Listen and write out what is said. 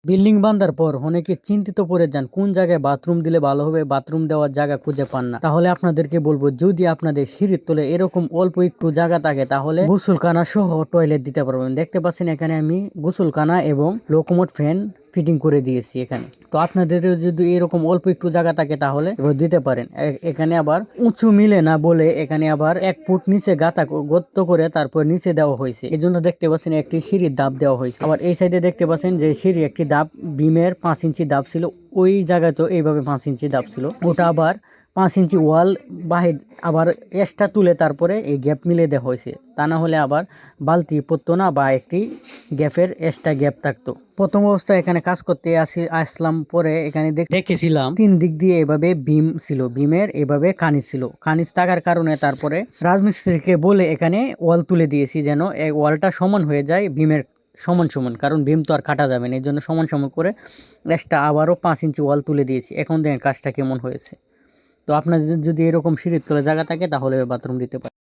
Building বাঁধার পর অনেকে চিন্তিত পড়ে যান কোন জায়গায় বাথরুম দিলে ভালো হবে, বাথরুম দেওয়ার জায়গা খুঁজে পান না। তাহলে আপনাদেরকে বলবো, যদি আপনাদের সিঁড়ির তলে এরকম অল্প একটু জায়গা থাকে তাহলে গোসলখানা সহ টয়লেট দিতে পারবেন। দেখতে পাচ্ছেন এখানে আমি গোসলখানা এবং লোকোমোট ফ্যান ফিটিং করে দিয়েছি এখানে। তো আপনাদের যদি এরকম অল্প একটু জায়গা থাকে তাহলে এবার দিতে পারেন। এখানে আবার উঁচু মিলে না বলে এখানে আবার 1 ফুট নিচে গর্ত করে তারপর নিচে দেওয়া হয়েছে। এই জন্য দেখতে পাচ্ছেন একটি সিঁড়ির ধাপ দেওয়া হয়েছে। আবার এই সাইডে দেখতে পাচ্ছেন যে সিঁড়ি একটি ধাপ বিমের 5 ইঞ্চি ধাপ ছিল, ওই জায়গায় তো এইভাবে 5 ইঞ্চি ধাপ ছিল, ওটা আবার 5 ইঞ্চি ওয়াল বাহির আবার এক্সট্রা তুলে তারপরে এই গ্যাপ মিলে দেওয়া হয়েছে। তা না হলে আবার বালতি পড়তো না বা একটি গ্যাপের এক্সট্রা গ্যাপ থাকতো। প্রথম অবস্থায় এখানে কাজ করতে আসলাম, পরে এখানে দেখেছিলাম 3 দিক দিয়ে এভাবে বিম ছিল, বিমের এভাবে কানিজ ছিল। কানিজ থাকার কারণে তারপরে রাজমিস্ত্রিকে বলে এখানে ওয়াল তুলে দিয়েছি, যেন এই ওয়ালটা সমান হয়ে যায় বিমের সমান সমান, কারণ বিম তো আর কাটা যাবে না, এই জন্য সমান সমান করে এক্সট্রা আবারও 5 ইঞ্চি ওয়াল তুলে দিয়েছি। এখন দেখেন কাজটা কেমন হয়েছে। তো আপনাদের যদি এরকম সিঁড়ির তলে জায়গা থাকে তাহলে বাথরুম দিতে পারেন।